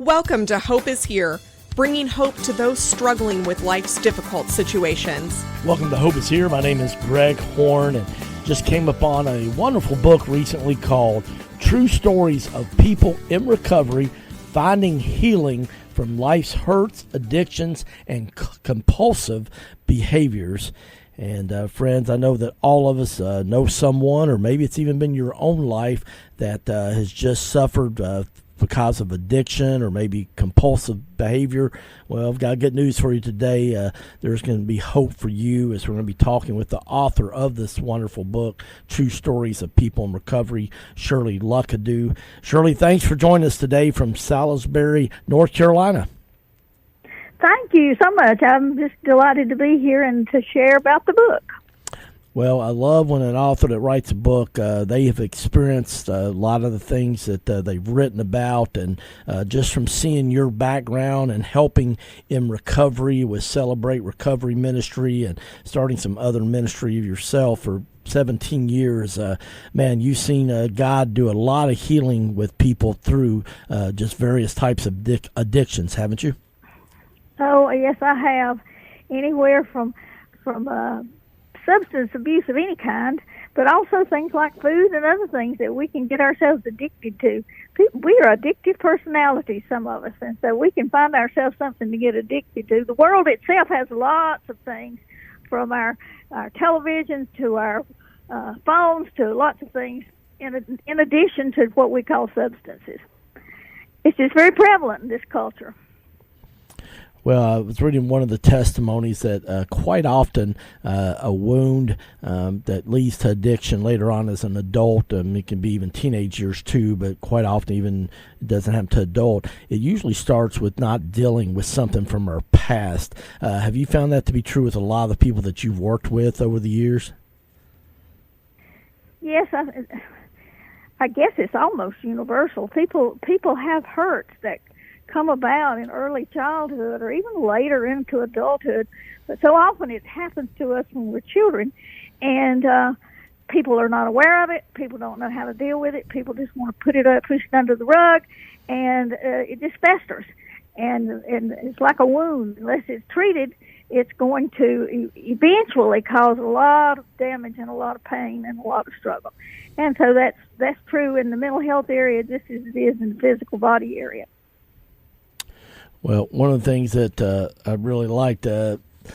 Welcome to Hope is Here, bringing hope to those struggling with life's difficult situations. Welcome to Hope is Here. My name is GregJHorn, and just came upon a wonderful book recently called True Stories of People in Recovery, Finding Healing from Life's Hurts, Addictions, and Compulsive Behaviors. And friends, I know that all of us know someone, or maybe it's even been your own life, that has just suffered because of addiction or maybe compulsive behavior. Well, I've got good news for you today. There's going to be hope for you as we're going to be talking with the author of this wonderful book, True Stories of People in Recovery, Shirley Luckadoo. Shirley, thanks for joining us today from Salisbury, North Carolina. Thank you so much. I'm just delighted to be here and to share about the book. Well, I love when an author that writes a book, they have experienced a lot of the things that they've written about, and just from seeing your background and helping in recovery with Celebrate Recovery Ministry and starting some other ministry of yourself for 17 years, man, you've seen God do a lot of healing with people through just various types of addictions, haven't you? Oh, yes, I have. Anywhere from substance abuse of any kind, but also things like food and other things that we can get ourselves addicted to. We are addictive personalities, some of us, and so we can find ourselves something to get addicted to. The world itself has lots of things, from our televisions to our phones to lots of things, in addition to what we call substances. It's just very prevalent in this culture. Well, I was reading one of the testimonies that quite often a wound that leads to addiction later on as an adult, it can be even teenage years too, but quite often even it doesn't happen to adult. It usually starts with not dealing with something from our past. Have you found that to be true with a lot of the people that you've worked with over the years? Yes, I guess it's almost universal. People have hurts that come about in early childhood or even later into adulthood, but so often it happens to us when we're children, and people are not aware of it. People don't know how to deal with it. People just want to push it under the rug, and it just festers, and it's like a wound. Unless it's treated, it's going to eventually cause a lot of damage and a lot of pain and a lot of struggle. And so that's true in the mental health area just as it is in the physical body area. Well, one of the things that I really liked,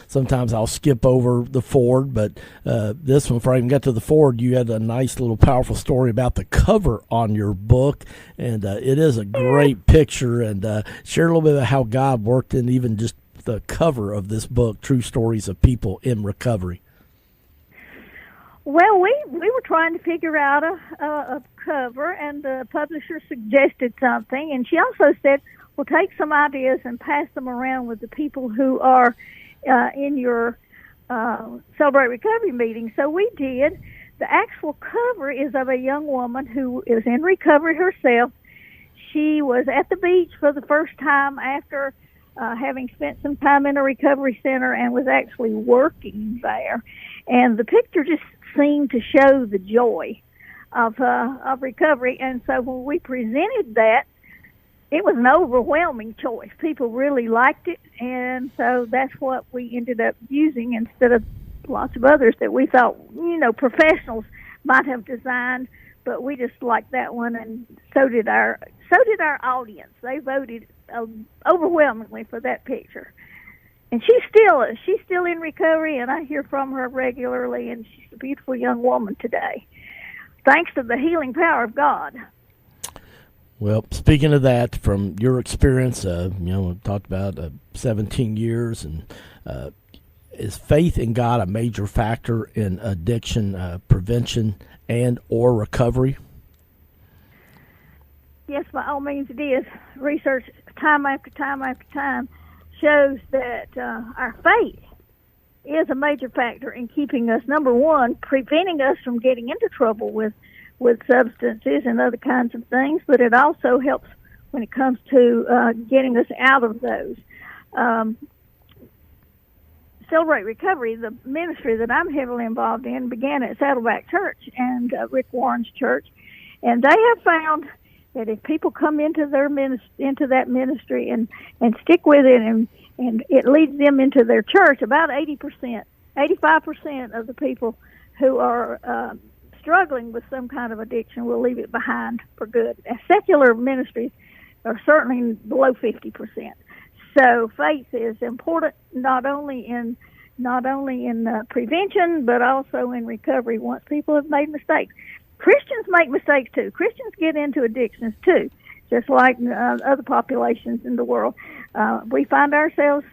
sometimes I'll skip over the forward, but this one, before I even got to the forward, you had a nice little powerful story about the cover on your book, and it is a great picture, and share a little bit of how God worked in even just the cover of this book, True Stories of People in Recovery. Well, we were trying to figure out a cover, and the publisher suggested something, and she also said, well, take some ideas and pass them around with the people who are in your Celebrate Recovery meeting. So we did. The actual cover is of a young woman who is in recovery herself. She was at the beach for the first time after having spent some time in a recovery center and was actually working there. And the picture just seemed to show the joy of recovery. And so when we presented that, it was an overwhelming choice. People really liked it, and so that's what we ended up using instead of lots of others that we thought, professionals might have designed, but we just liked that one, and so did our audience. They voted overwhelmingly for that picture. And she's still in recovery, and I hear from her regularly, and she's a beautiful young woman today, thanks to the healing power of God. Well, speaking of that, from your experience, we talked about 17 years, and is faith in God a major factor in addiction prevention and or recovery? Yes, by all means it is. Research time after time after time shows that our faith is a major factor in keeping us, number one, preventing us from getting into trouble with substances and other kinds of things, but it also helps when it comes to getting us out of those. Celebrate Recovery, the ministry that I'm heavily involved in, began at Saddleback Church and Rick Warren's church, and they have found that if people come into into that ministry and stick with it, and it leads them into their church, about 80%, 85% of the people who are struggling with some kind of addiction will leave it behind for good. Secular ministries are certainly below 50%. So faith is important not only in prevention, but also in recovery once people have made mistakes. Christians make mistakes too. Christians get into addictions too, just like other populations in the world. We find ourselves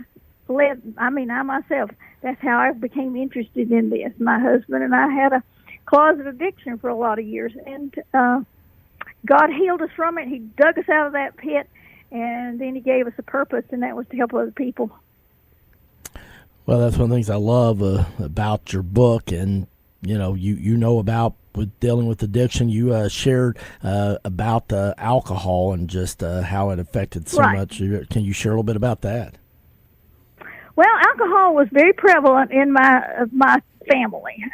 led. I myself, that's how I became interested in this. My husband and I had a closet addiction for a lot of years, and God healed us from it. He dug us out of that pit, and then He gave us a purpose, and that was to help other people. Well, that's one of the things I love about your book, and you know about with dealing with addiction. You shared about alcohol and just how it affected so much. Can you share a little bit about that? Well, alcohol was very prevalent in my family.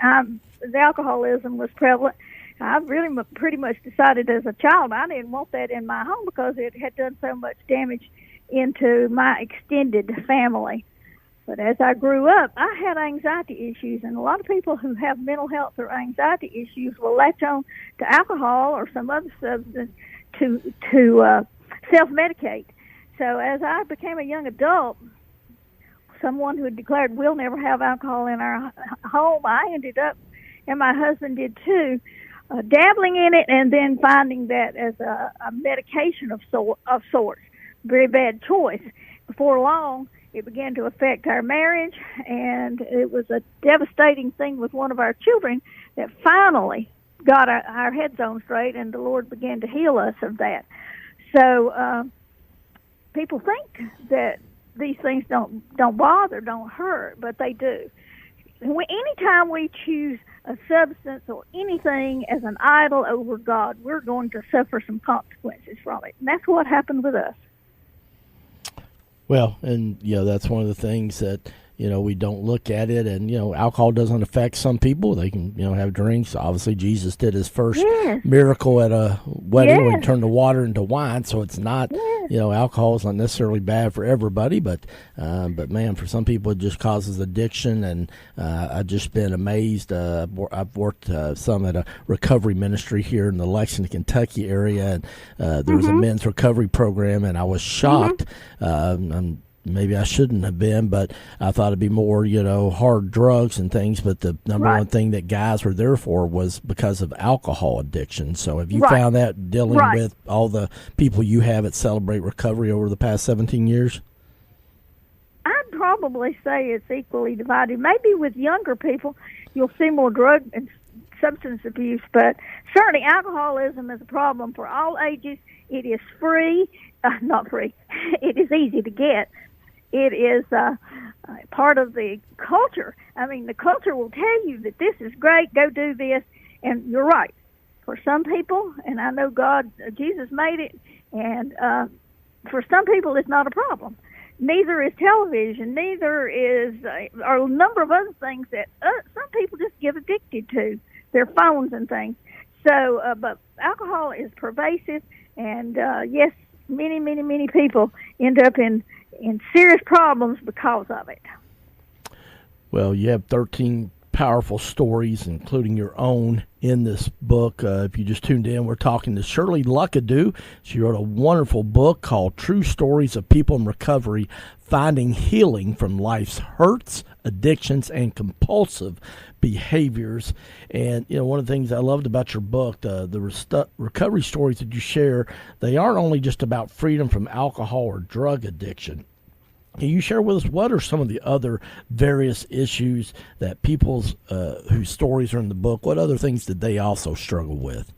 The alcoholism was prevalent. I really pretty much decided as a child I didn't want that in my home because it had done so much damage into my extended family. But as I grew up, I had anxiety issues, and a lot of people who have mental health or anxiety issues will latch on to alcohol or some other substance to self-medicate. So as I became a young adult, someone who had declared we'll never have alcohol in our home, I ended up, and my husband did too, dabbling in it and then finding that as a medication of sorts. Very bad choice. Before long, it began to affect our marriage, and it was a devastating thing with one of our children that finally got our heads on straight, and the Lord began to heal us of that. So people think that these things don't bother, don't hurt, but they do. Anytime we choose a substance or anything as an idol over God, we're going to suffer some consequences from it, and that's what happened with us. Well, and that's one of the things that we don't look at it, and alcohol doesn't affect some people. They can have drinks. Obviously, Jesus did His first miracle at a wedding when He turned the water into wine. So it's not alcohol is not necessarily bad for everybody, but man, for some people it just causes addiction. And I've just been amazed. I've worked some at a recovery ministry here in the Lexington, Kentucky area, and there was a men's recovery program, and I was shocked. Maybe I shouldn't have been, but I thought it'd be more, hard drugs and things. But the number one thing that guys were there for was because of alcohol addiction. So have you found that dealing with all the people you have at Celebrate Recovery over the past 17 years? I'd probably say it's equally divided. Maybe with younger people, you'll see more drug and substance abuse, but certainly alcoholism is a problem for all ages. It is free, not free. It is easy to get. It is part of the culture. I mean, the culture will tell you that this is great, go do this, and you're right. For some people, and I know Jesus made it, and for some people it's not a problem. Neither is television, neither is or a number of other things that some people just get addicted to, their phones and things. So, but alcohol is pervasive, and yes, many people end up in serious problems because of it. Well, you have 13 powerful stories, including your own, in this book. If you just tuned in, we're talking to Shirley Luckadoo. She wrote a wonderful book called True Stories of People in Recovery, Finding Healing from Life's Hurts, Addictions, and Compulsive Behaviors. And, one of the things I loved about your book, the recovery stories that you share, they aren't only just about freedom from alcohol or drug addiction. Can you share with us what are some of the other various issues that people's whose stories are in the book? What other things did they also struggle with?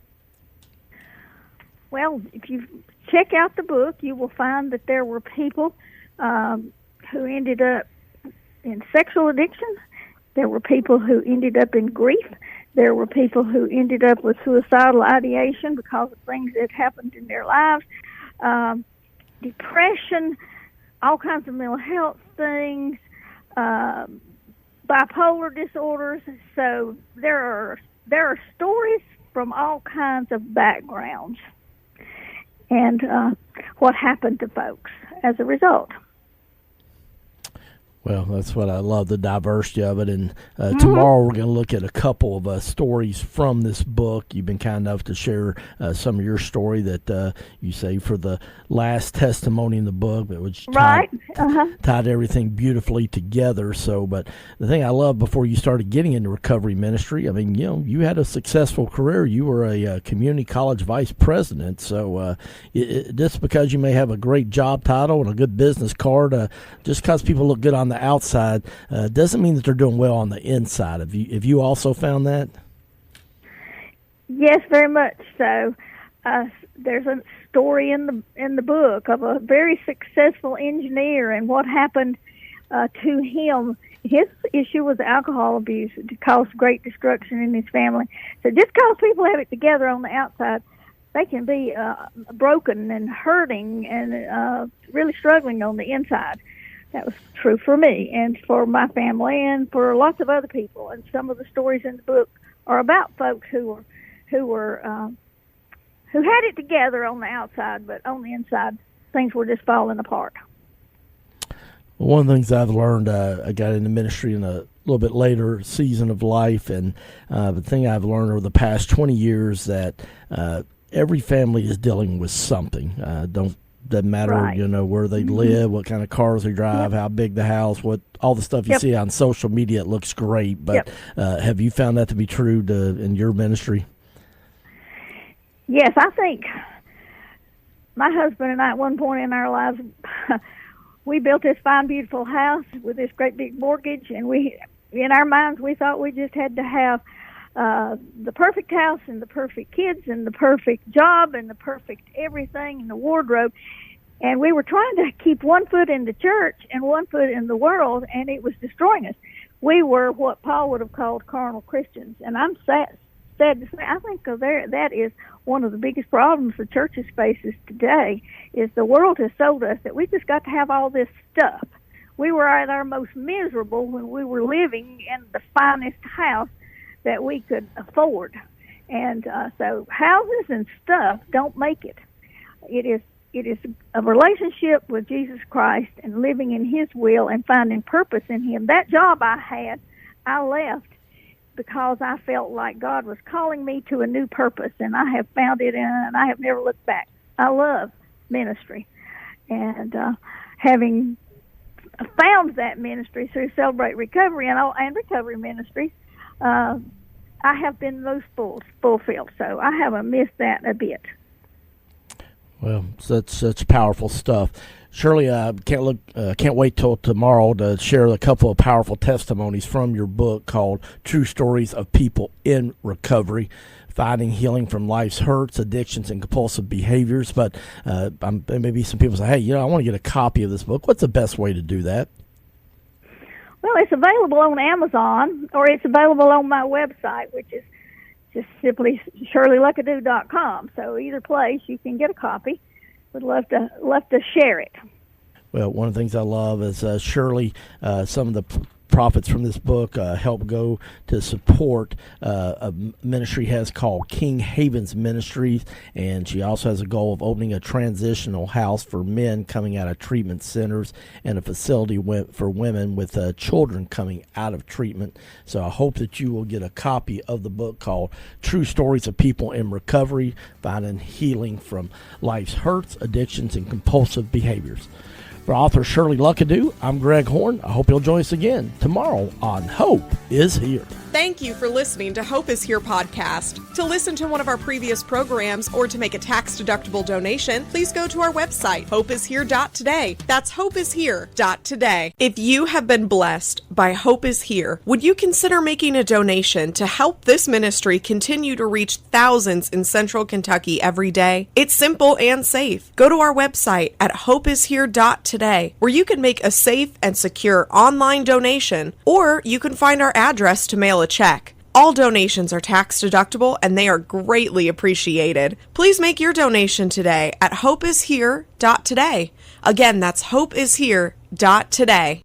Well, if you check out the book, you will find that there were people who ended up in sexual addiction. There were people who ended up in grief. There were people who ended up with suicidal ideation because of things that happened in their lives, depression, all kinds of mental health things, bipolar disorders. So there are stories from all kinds of backgrounds. and what happened to folks as a result. Well, that's what I love, the diversity of it. And tomorrow we're going to look at a couple of stories from this book. You've been kind enough to share some of your story that you say for the last testimony in the book, which tied everything beautifully together. So, but the thing I love, before you started getting into recovery ministry, I mean, you had a successful career. You were a community college vice president. So just because you may have a great job title and a good business card, just because people look good on the outside doesn't mean that they're doing well on the inside. Have you also found that? Yes, very much so. There's a story in the book of a very successful engineer and what happened to him. His issue was alcohol abuse. It caused great destruction in his family. So just because people have it together on the outside, they can be broken and hurting and really struggling on the inside. That was true for me and for my family and for lots of other people. And some of the stories in the book are about folks who had it together on the outside, but on the inside, things were just falling apart. Well, one of the things I've learned, I got into ministry in a little bit later season of life, and the thing I've learned over the past 20 years that every family is dealing with something. Doesn't matter, where they live, what kind of cars they drive, how big the house, what all the stuff you see on social media. It looks great, but have you found that to be true in your ministry? Yes, I think my husband and I, at one point in our lives, we built this fine, beautiful house with this great big mortgage, and in our minds, we thought we just had to have the perfect house and the perfect kids and the perfect job and the perfect everything and the wardrobe. And we were trying to keep one foot in the church and one foot in the world, and it was destroying us. We were what Paul would have called carnal Christians. And I'm sad to say, I think that is one of the biggest problems the churches faces today, is the world has sold us that we just got to have all this stuff. We were at our most miserable when we were living in the finest house that we could afford. And so houses and stuff don't make it. It is a relationship with Jesus Christ and living in His will and finding purpose in Him. That job I had, I left because I felt like God was calling me to a new purpose, and I have found it, and I have never looked back. I love ministry, and having found that ministry through Celebrate Recovery and Recovery Ministries, I have been most fulfilled, so I haven't missed that a bit. Well, such powerful stuff. Shirley, can't wait till tomorrow to share a couple of powerful testimonies from your book called True Stories of People in Recovery, Finding Healing from Life's Hurts, Addictions, and Compulsive Behaviors. But maybe some people say, hey, I want to get a copy of this book. What's the best way to do that? Well, it's available on Amazon, or it's available on my website, which is just simply ShirleyLuckadoo.com. So either place, you can get a copy. Would love to share it. Well, one of the things I love is Shirley, some of the profits from this book help go to support a ministry has called King Havens Ministries, and she also has a goal of opening a transitional house for men coming out of treatment centers and a facility for women with children coming out of treatment. So I hope that you will get a copy of the book called True Stories of People in Recovery, Finding Healing from Life's Hurts, Addictions, and Compulsive Behaviors. For author Shirley Luckadoo, I'm GregJHorn. I hope you'll join us again tomorrow on Hope is Here. Thank you for listening to Hope is Here podcast. To listen to one of our previous programs or to make a tax-deductible donation, please go to our website, hopeishere.today. That's hopeishere.today. If you have been blessed by Hope is Here, would you consider making a donation to help this ministry continue to reach thousands in Central Kentucky every day? It's simple and safe. Go to our website at hopeishere.today, where you can make a safe and secure online donation, or you can find our address to mail a check. All donations are tax deductible and they are greatly appreciated. Please make your donation today at hopeishere.today. Again, that's hopeishere.today.